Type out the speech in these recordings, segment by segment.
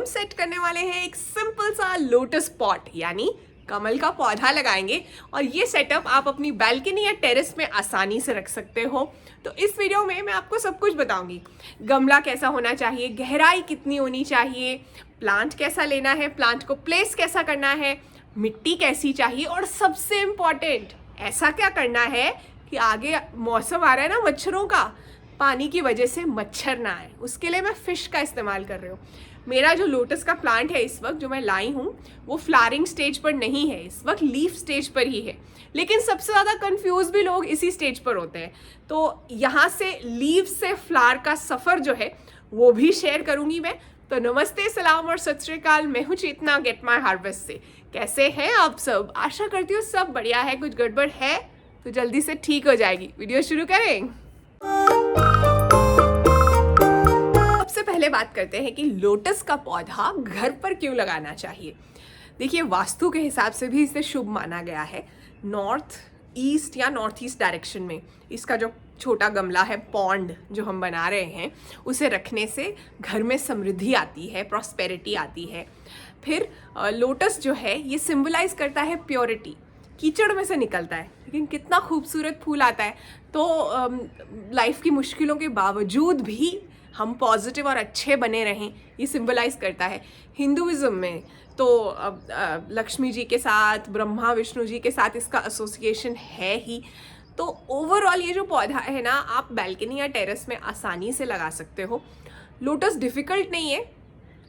हम सेट करने वाले हैं एक सिंपल सा लोटस पॉट यानी कमल का पौधा लगाएंगे और ये सेटअप आप अपनी बैल्कनी या टेरेस में आसानी से रख सकते हो। तो इस वीडियो में मैं आपको सब कुछ बताऊंगी। गमला कैसा होना चाहिए, गहराई कितनी होनी चाहिए, प्लांट कैसा लेना है, प्लांट को प्लेस कैसा करना है, मिट्टी कैसी चाहिए और सबसे इम्पॉर्टेंट ऐसा क्या करना है कि आगे मौसम आ रहा है ना मच्छरों का, पानी की वजह से मच्छर ना आए, उसके लिए मैं फिश का इस्तेमाल कर रही हूँ। मेरा जो लोटस का प्लांट है इस वक्त जो मैं लाई हूँ वो फ्लावरिंग स्टेज पर नहीं है, इस वक्त लीफ स्टेज पर ही है। लेकिन सबसे ज़्यादा कंफ्यूज भी लोग इसी स्टेज पर होते हैं। तो यहाँ से लीव से फ्लावर का सफ़र जो है वो भी शेयर करूँगी मैं। तो नमस्ते, सलाम और सत श्री अकाल। मैं हूँ चेतना गेट माई हार्वेस्ट से। कैसे हैं आप सब? आशा करती हूँ सब बढ़िया है। कुछ गड़बड़ है तो जल्दी से ठीक हो जाएगी। वीडियो शुरू करें। सबसे पहले बात करते हैं कि लोटस का पौधा घर पर क्यों लगाना चाहिए। देखिए, वास्तु के हिसाब से भी इसे शुभ माना गया है। नॉर्थ ईस्ट या नॉर्थ ईस्ट डायरेक्शन में इसका जो छोटा गमला है, पॉन्ड जो हम बना रहे हैं, उसे रखने से घर में समृद्धि आती है, प्रॉस्पेरिटी आती है। फिर लोटस जो है ये सिंबलाइज करता है प्योरिटी। कीचड़ में से निकलता है लेकिन कितना खूबसूरत फूल आता है। तो लाइफ की मुश्किलों के बावजूद भी हम पॉजिटिव और अच्छे बने रहें, ये सिंबलाइज करता है। हिंदुइज्म में तो लक्ष्मी जी के साथ, ब्रह्मा विष्णु जी के साथ इसका एसोसिएशन है ही। तो ओवरऑल ये जो पौधा है ना, आप बैल्कनी या टेरेस में आसानी से लगा सकते हो। लोटस डिफ़िकल्ट नहीं है।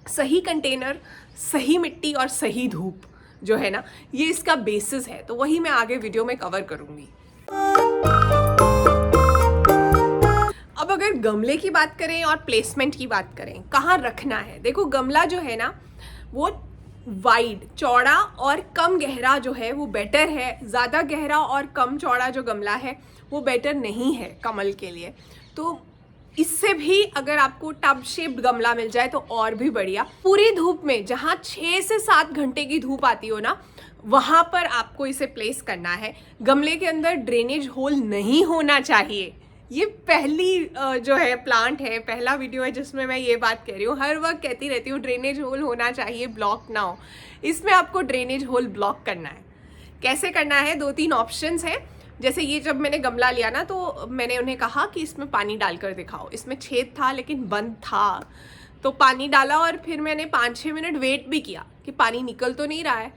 सही कंटेनर, सही मिट्टी और सही धूप जो है ना, ये इसका बेसिस है। तो वही मैं आगे वीडियो में कवर करूँगी। अब अगर गमले की बात करें और प्लेसमेंट की बात करें, कहाँ रखना है। देखो, गमला जो है ना वो वाइड, चौड़ा और कम गहरा जो है वो बेटर है। ज़्यादा गहरा और कम चौड़ा जो गमला है वो बेटर नहीं है कमल के लिए। तो इससे भी अगर आपको टब शेप्ड गमला मिल जाए तो और भी बढ़िया। पूरी धूप में, जहाँ 6 से 7 घंटे की धूप आती हो ना, वहाँ पर आपको इसे प्लेस करना है। गमले के अंदर ड्रेनेज होल नहीं होना चाहिए। ये पहली जो है प्लांट है, पहला वीडियो है जिसमें मैं ये बात कह रही हूँ। हर वक्त कहती रहती हूँ ड्रेनेज होल होना चाहिए, ब्लॉक ना हो। इसमें आपको ड्रेनेज होल ब्लॉक करना है। कैसे करना है? 2-3 ऑप्शंस हैं। जैसे ये जब मैंने गमला लिया ना तो मैंने उन्हें कहा कि इसमें पानी डालकर दिखाओ। इसमें छेद था लेकिन बंद था, तो पानी डाला और फिर मैंने 5-6 मिनट वेट भी किया कि पानी निकल तो नहीं रहा है।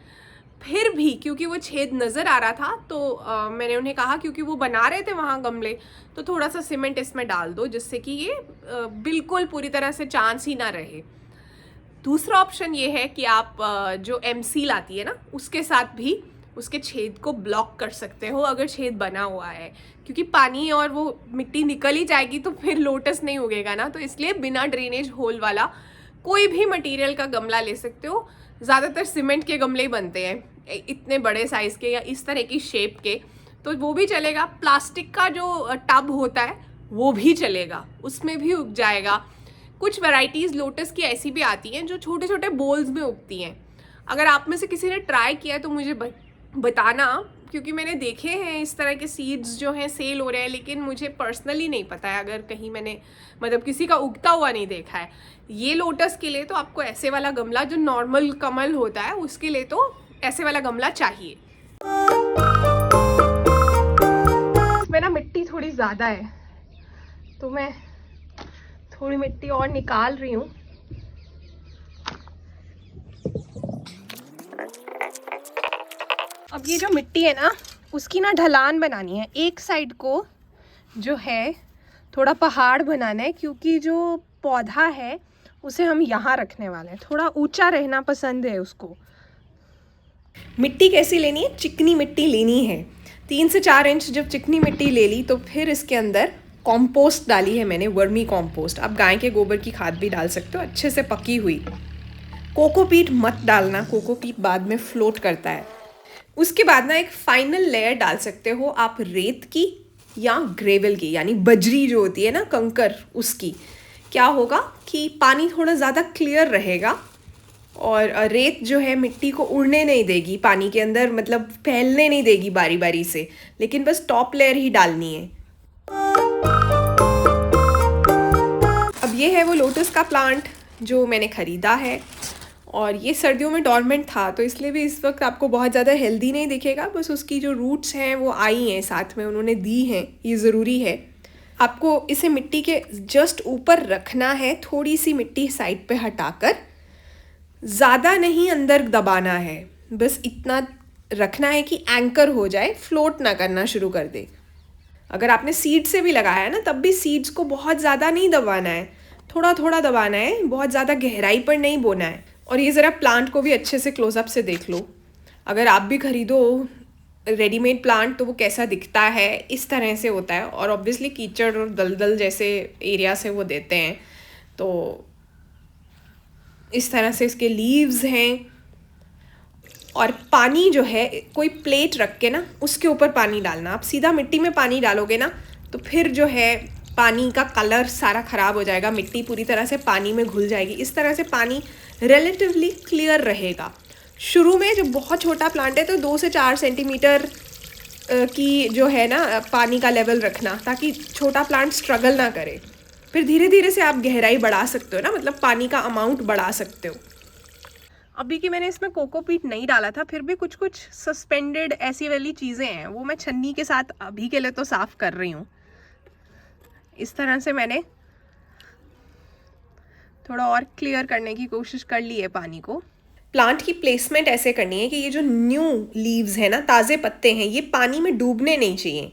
फिर भी क्योंकि वो छेद नज़र आ रहा था तो मैंने उन्हें कहा, क्योंकि वो बना रहे थे वहाँ गमले, तो थोड़ा सा सीमेंट इसमें डाल दो जिससे कि ये बिल्कुल पूरी तरह से चांस ही ना रहे। दूसरा ऑप्शन ये है कि आप जो एमसील आती है ना, उसके साथ भी उसके छेद को ब्लॉक कर सकते हो अगर छेद बना हुआ है। क्योंकि पानी और वो मिट्टी निकल ही जाएगी तो फिर लोटस नहीं उगेगा ना। तो इसलिए बिना ड्रेनेज होल वाला कोई भी मटेरियल का गमला ले सकते हो। ज़्यादातर सीमेंट के गमले ही बनते हैं, इतने बड़े साइज़ के या इस तरह की शेप के, तो वो भी चलेगा। प्लास्टिक का जो टब होता है वो भी चलेगा, उसमें भी उग जाएगा। कुछ वैरायटीज़ लोटस की ऐसी भी आती हैं जो छोटे छोटे बोल्स में उगती हैं। अगर आप में से किसी ने ट्राई किया है तो मुझे बताना, क्योंकि मैंने देखे हैं इस तरह के सीड्स जो हैं सेल हो रहे हैं, लेकिन मुझे पर्सनली नहीं पता है। अगर कहीं मैंने मतलब किसी का उगता हुआ नहीं देखा है। ये लोटस के लिए तो आपको ऐसे वाला गमला, जो नॉर्मल कमल होता है उसके लिए तो ऐसे वाला गमला चाहिए। इसमें ना मिट्टी थोड़ी ज़्यादा है तो मैं थोड़ी मिट्टी और निकाल रही हूँ। अब ये जो मिट्टी है ना, उसकी ना ढलान बनानी है। एक साइड को जो है थोड़ा पहाड़ बनाना है, क्योंकि जो पौधा है उसे हम यहाँ रखने वाले हैं। थोड़ा ऊंचा रहना पसंद है उसको। मिट्टी कैसी लेनी है? चिकनी मिट्टी लेनी है। 3 से 4 इंच जब चिकनी मिट्टी ले ली तो फिर इसके अंदर कॉम्पोस्ट डाली है मैंने, वर्मी कॉम्पोस्ट। आप गाय के गोबर की खाद भी डाल सकते हो, अच्छे से पकी हुई। कोकोपीट मत डालना, कोकोपीट बाद में फ्लोट करता है। उसके बाद ना एक फाइनल लेयर डाल सकते हो आप रेत की या ग्रेवल की, यानी बजरी जो होती है ना, कंकर, उसकी। क्या होगा कि पानी थोड़ा ज़्यादा क्लियर रहेगा और रेत जो है मिट्टी को उड़ने नहीं देगी पानी के अंदर, मतलब फैलने नहीं देगी बारी बारी से, लेकिन बस टॉप लेयर ही डालनी है। अब ये है वो लोटस का प्लांट जो मैंने ख़रीदा है। और ये सर्दियों में डॉर्मेंट था, तो इसलिए भी इस वक्त आपको बहुत ज़्यादा हेल्दी नहीं दिखेगा, बस उसकी जो रूट्स हैं वो आई हैं साथ में, उन्होंने दी हैं, ये ज़रूरी है। आपको इसे मिट्टी के जस्ट ऊपर रखना है, थोड़ी सी मिट्टी साइड पे हटाकर, ज़्यादा नहीं अंदर दबाना है, बस इतना रखना है कि एंकर हो जाए, फ्लोट ना करना शुरू कर दे। अगर आपने सीड से भी लगाया है ना, तब भी सीड्स को बहुत ज़्यादा नहीं दबाना है, थोड़ा थोड़ा दबाना है, बहुत ज़्यादा गहराई पर नहीं बोना है। और ये ज़रा प्लांट को भी अच्छे से क्लोजअप से देख लो। अगर आप भी खरीदो रेडीमेड प्लांट तो वो कैसा दिखता है, इस तरह से होता है। और ऑब्वियसली कीचड़ और दलदल जैसे एरिया से वो देते हैं, तो इस तरह से इसके लीव्स हैं। और पानी जो है, कोई प्लेट रख के ना उसके ऊपर पानी डालना। आप सीधा मिट्टी में पानी डालोगे ना तो फिर जो है पानी का कलर सारा ख़राब हो जाएगा, मिट्टी पूरी तरह से पानी में घुल जाएगी। इस तरह से पानी रिलेटिवली क्लियर रहेगा। शुरू में जब बहुत छोटा प्लांट है तो 2 से 4 सेंटीमीटर की जो है ना पानी का लेवल रखना, ताकि छोटा प्लांट स्ट्रगल ना करे। फिर धीरे धीरे से आप गहराई बढ़ा सकते हो ना, मतलब पानी का अमाउंट बढ़ा सकते हो। अभी कि मैंने इसमें कोकोपीट नहीं डाला था, फिर भी कुछ कुछ सस्पेंडेड ऐसी वाली चीज़ें हैं, वो मैं छन्नी के साथ अभी के लिए तो साफ़ कर रही हूँ। इस तरह से मैंने थोड़ा और क्लियर करने की कोशिश कर ली है पानी को। प्लांट की प्लेसमेंट ऐसे करनी है कि ये जो न्यू लीव्स है ना, ताज़े पत्ते हैं, ये पानी में डूबने नहीं चाहिए।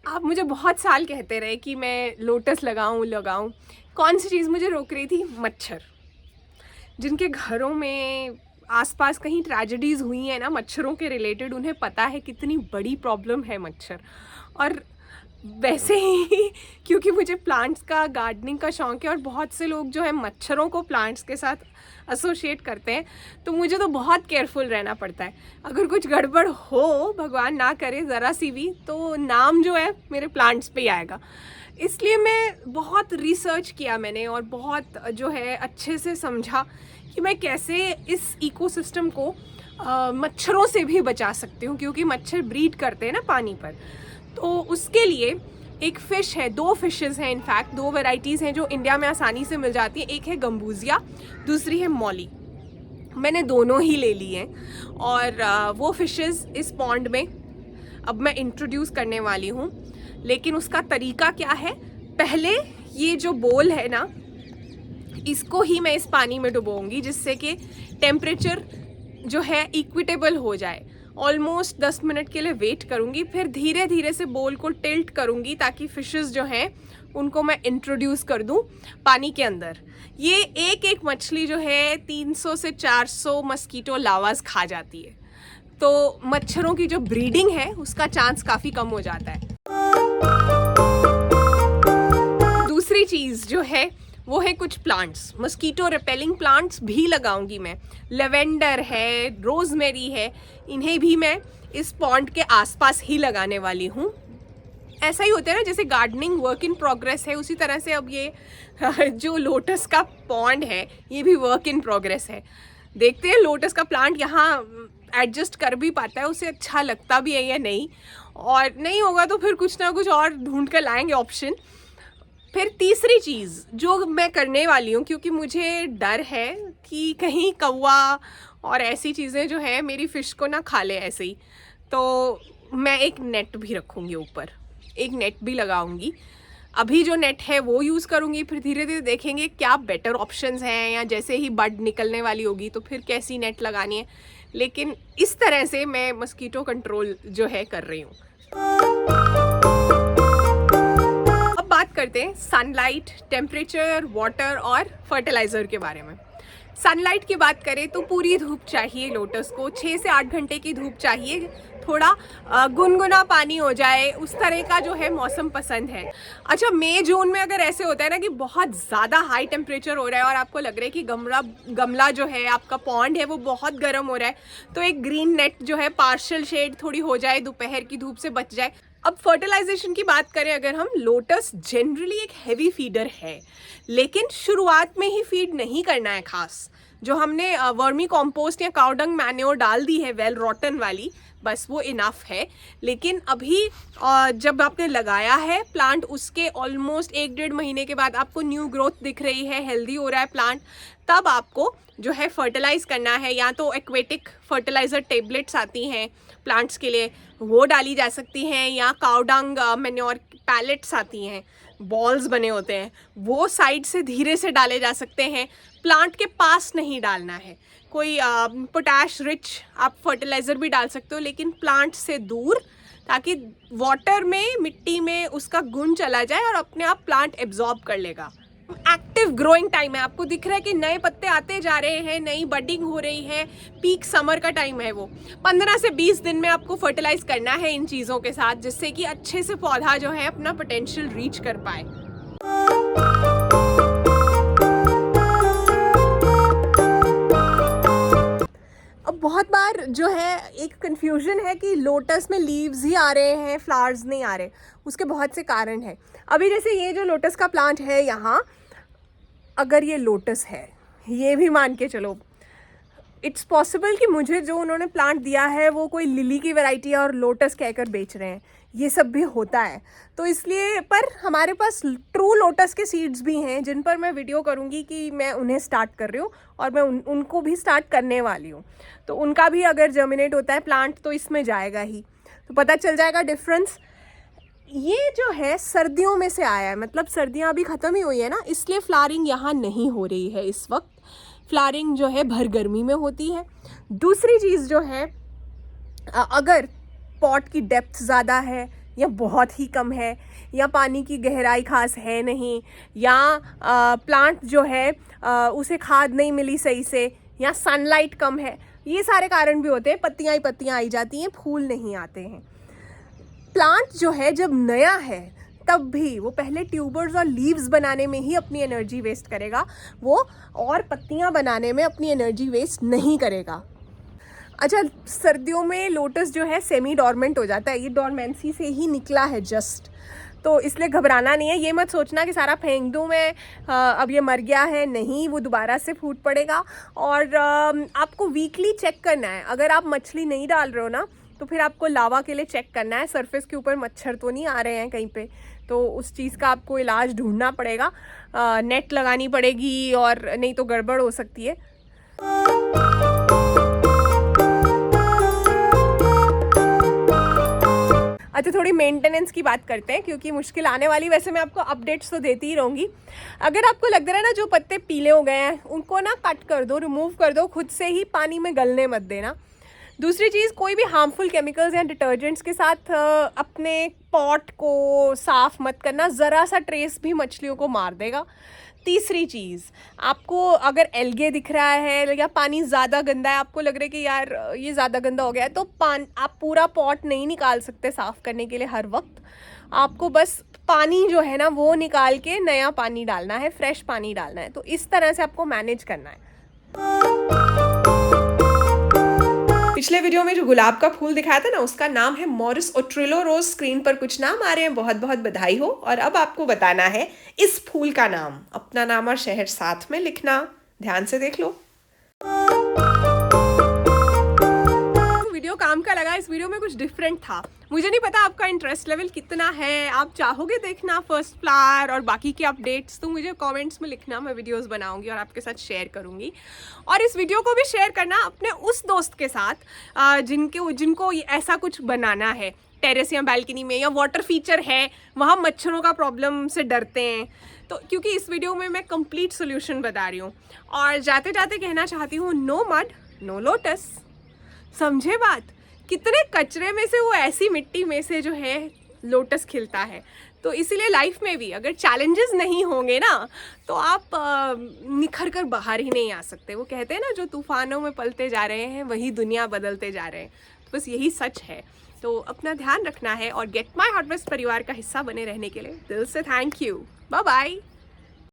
आप मुझे बहुत साल कहते रहे कि मैं लोटस लगाऊं। कौन सी चीज़ मुझे रोक रही थी? मच्छर। जिनके घरों में आसपास कहीं ट्रेजेडीज़ हुई हैं ना मच्छरों के रिलेटेड, उन्हें पता है कितनी बड़ी प्रॉब्लम है मच्छर। और वैसे ही क्योंकि मुझे प्लांट्स का, गार्डनिंग का शौक़ है, और बहुत से लोग जो है मच्छरों को प्लांट्स के साथ एसोशिएट करते हैं, तो मुझे तो बहुत केयरफुल रहना पड़ता है। अगर कुछ गड़बड़ हो, भगवान ना करे ज़रा सी भी, तो नाम जो है मेरे प्लांट्स पे ही आएगा। इसलिए मैं बहुत रिसर्च किया मैंने, और बहुत जो है अच्छे से समझा कि मैं कैसे इस इकोसिस्टम को मच्छरों से भी बचा सकती हूँ, क्योंकि मच्छर ब्रीड करते हैं ना पानी पर। तो उसके लिए एक फ़िश है, 2 फिशेज़ हैं, इनफैक्ट 2 वैरायटीज़ हैं जो इंडिया में आसानी से मिल जाती हैं। एक है गम्बूजिया, दूसरी है मॉली। मैंने दोनों ही ले ली हैं, और वो फिशेज़ इस पॉन्ड में अब मैं इंट्रोड्यूस करने वाली हूँ। लेकिन उसका तरीका क्या है, पहले ये जो बोल है ना, इसको ही मैं इस पानी में डुबोऊंगी, जिससे कि टेम्परेचर जो है इक्विटेबल हो जाए। ऑलमोस्ट 10 मिनट के लिए वेट करूँगी, फिर धीरे धीरे से बोल को टिल्ट करूँगी ताकि फिशेस जो हैं उनको मैं इंट्रोड्यूस कर दूँ पानी के अंदर। ये एक एक मछली जो है 300 से 400 मस्कीटो लावास खा जाती है, तो मच्छरों की जो ब्रीडिंग है उसका चांस काफ़ी कम हो जाता है। दूसरी चीज़ जो है वो है कुछ प्लांट्स, मस्कीटो रिपेलिंग प्लांट्स भी लगाऊंगी मैं। लेवेंडर है, रोजमेरी है, इन्हें भी मैं इस पॉन्ड के आसपास ही लगाने वाली हूँ। ऐसा ही होता है ना, जैसे गार्डनिंग वर्क इन प्रोग्रेस है, उसी तरह से अब ये जो लोटस का पॉन्ड है ये भी वर्क इन प्रोग्रेस है। देखते हैं लोटस का प्लांट यहाँ एडजस्ट कर भी पाता है, उसे अच्छा लगता भी है या नहीं, और नहीं होगा तो फिर कुछ ना कुछ और ढूंढ कर लाएंगे ऑप्शन। फिर तीसरी चीज़ जो मैं करने वाली हूँ, क्योंकि मुझे डर है कि कहीं कौवा और ऐसी चीज़ें जो है मेरी फ़िश को ना खा ले ऐसे ही, तो मैं एक नेट भी रखूँगी ऊपर, एक नेट भी लगाऊँगी। अभी जो नेट है वो यूज़ करूँगी, फिर धीरे धीरे देखेंगे क्या बेटर ऑप्शंस हैं, या जैसे ही बड निकलने वाली होगी तो फिर कैसी नेट लगानी है। लेकिन इस तरह से मैं मस्कीटो कंट्रोल जो है कर रही हूँ। अब बात करते हैं सनलाइट, टेम्परेचर, वाटर और फर्टिलाइज़र के बारे में। सनलाइट की बात करें तो पूरी धूप चाहिए लोटस को, 6 से 8 घंटे की धूप चाहिए, थोड़ा गुनगुना पानी हो जाए, उस तरह का जो है मौसम पसंद है। अच्छा, मई जून में अगर ऐसे होता है ना कि बहुत ज़्यादा हाई टेम्परेचर हो रहा है और आपको लग रहा है कि गमला जो है आपका पॉन्ड है वो बहुत गर्म हो रहा है, तो एक ग्रीन नेट जो है पार्शियल शेड थोड़ी हो जाए, दोपहर की धूप से बच जाए। अब फर्टिलाइजेशन की बात करें अगर हम, लोटस जनरली एक हैवी फीडर है, लेकिन शुरुआत में ही फीड नहीं करना है खास। जो हमने वर्मी कॉम्पोस्ट या काउडंग मैन्योर डाल दी है वेल रॉटन वाली, बस वो इनफ है। लेकिन अभी जब आपने लगाया है प्लांट, उसके ऑलमोस्ट 1-1.5 महीने के बाद आपको न्यू ग्रोथ दिख रही है, हेल्दी हो रहा है प्लांट, तब आपको जो है फर्टिलाइज़ करना है। या तो एक्वेटिक फर्टिलाइज़र टेबलेट्स आती हैं प्लांट्स के लिए, वो डाली जा सकती हैं, या काउडंग मैन्योर पैलेट्स आती हैं, बॉल्स बने होते हैं, वो साइड से धीरे से डाले जा सकते हैं। प्लांट के पास नहीं डालना है। कोई पोटैश रिच आप फर्टिलाइज़र भी डाल सकते हो, लेकिन प्लांट से दूर, ताकि वाटर में, मिट्टी में उसका गुण चला जाए और अपने आप प्लांट एब्जॉर्ब कर लेगा। एक्टिव ग्रोइंग टाइम है, आपको दिख रहा है कि नए पत्ते आते जा रहे हैं, नई बडिंग हो रही है, पीक समर का टाइम है वो। 15 से 20 दिन में आपको फर्टिलाइज करना है इन चीज़ों के साथ, जिससे कि अच्छे से पौधा जो है अपना पोटेंशियल रीच कर पाए। अब बहुत बार जो है एक कंफ्यूजन है कि लोटस में लीव्स ही आ रहे हैं, फ्लावर्स नहीं आ रहे। उसके बहुत से कारण हैं। अभी जैसे ये जो लोटस का प्लांट है यहाँ, अगर ये लोटस है, ये भी मान के चलो, इट्स पॉसिबल कि मुझे जो उन्होंने प्लांट दिया है वो कोई लिली की वैरायटी है और लोटस कहकर बेच रहे हैं, ये सब भी होता है। तो इसलिए, पर हमारे पास ट्रू लोटस के सीड्स भी हैं, जिन पर मैं वीडियो करूंगी कि मैं उन्हें स्टार्ट कर रही हूँ, और मैं उनको भी स्टार्ट करने वाली हूँ। तो उनका भी अगर जर्मिनेट होता है प्लांट तो इसमें जाएगा ही, तो पता चल जाएगा डिफरेंस। ये जो है सर्दियों में से आया है, मतलब सर्दियाँ अभी ख़त्म ही हुई है ना, इसलिए फ्लावरिंग यहाँ नहीं हो रही है इस वक्त। फ्लावरिंग जो है भर गर्मी में होती है। दूसरी चीज़ जो है, अगर पॉट की डेप्थ ज़्यादा है या बहुत ही कम है, या पानी की गहराई खास है नहीं, या प्लांट जो है उसे खाद नहीं मिली सही से, या सनलाइट कम है, ये सारे कारण भी होते हैं। पत्तियाँ ही पत्तियाँ आई जाती हैं, फूल नहीं आते हैं। प्लांट जो है जब नया है तब भी वो पहले ट्यूबर्स और लीव्स बनाने में ही अपनी एनर्जी वेस्ट करेगा, वो और पत्तियां बनाने में अपनी एनर्जी वेस्ट नहीं करेगा। अच्छा, सर्दियों में लोटस जो है सेमी डॉर्मेंट हो जाता है, ये डॉर्मेंसी से ही निकला है जस्ट, तो इसलिए घबराना नहीं है। ये मत सोचना कि सारा फेंक दूँ मैं, अब ये मर गया है, नहीं, वो दोबारा से फूट पड़ेगा। और आपको वीकली चेक करना है। अगर आप मछली नहीं डाल रहे हो ना, तो फिर आपको लावा के लिए चेक करना है, सरफेस के ऊपर मच्छर तो नहीं आ रहे हैं कहीं पे, तो उस चीज़ का आपको इलाज ढूंढना पड़ेगा, नेट लगानी पड़ेगी, और नहीं तो गड़बड़ हो सकती है। अच्छा, थोड़ी मेंटेनेंस की बात करते हैं, क्योंकि मुश्किल आने वाली। वैसे मैं आपको अपडेट्स तो देती ही रहूँगी। अगर आपको लग रहा है ना जो पत्ते पीले हो गए हैं उनको ना कट कर दो, रिमूव कर दो, खुद से ही पानी में गलने मत देना। दूसरी चीज़, कोई भी हार्मफुल केमिकल्स या डिटर्जेंट्स के साथ अपने पॉट को साफ़ मत करना, ज़रा सा ट्रेस भी मछलियों को मार देगा। तीसरी चीज़, आपको अगर एल्गे दिख रहा है या पानी ज़्यादा गंदा है, आपको लग रहा है कि यार ये ज़्यादा गंदा हो गया है, तो आप पूरा पॉट नहीं निकाल सकते साफ़ करने के लिए हर वक्त। आपको बस पानी जो है ना वो निकाल के नया पानी डालना है, फ्रेश पानी डालना है। तो इस तरह से आपको मैनेज करना है। पिछले वीडियो में जो गुलाब का फूल दिखाया था ना, उसका नाम है मॉरिस ओट्रिलो रोज। स्क्रीन पर कुछ नाम आ रहे हैं, बहुत बहुत बधाई हो। और अब आपको बताना है इस फूल का नाम, अपना नाम और शहर साथ में लिखना। ध्यान से देख लो। वीडियो काम का लगा। इस वीडियो में कुछ डिफरेंट था। मुझे नहीं पता आपका इंटरेस्ट लेवल कितना है, आप चाहोगे देखना फर्स्ट फ्लावर और बाकी के अपडेट्स, तो मुझे कमेंट्स में लिखना, मैं वीडियोस बनाऊंगी और आपके साथ शेयर करूंगी। और इस वीडियो को भी शेयर करना अपने उस दोस्त के साथ जिनको ऐसा कुछ बनाना है, टेरेस या बालकनी में, या वाटर फीचर है, वहाँ मच्छरों का प्रॉब्लम से डरते हैं। तो क्योंकि इस वीडियो में मैं कंप्लीट सोल्यूशन बता रही हूँ। और जाते जाते कहना चाहती हूँ, नो मड नो लोटस। समझे बात? कितने कचरे में से, वो ऐसी मिट्टी में से जो है लोटस खिलता है। तो इसीलिए लाइफ में भी अगर चैलेंजेस नहीं होंगे ना, तो आप निखर कर बाहर ही नहीं आ सकते। वो कहते हैं ना, जो तूफानों में पलते जा रहे हैं वही दुनिया बदलते जा रहे हैं। तो बस यही सच है। तो अपना ध्यान रखना है, और गेट माय हार्वेस्ट परिवार का हिस्सा बने रहने के लिए दिल से थैंक यू। Bye bye.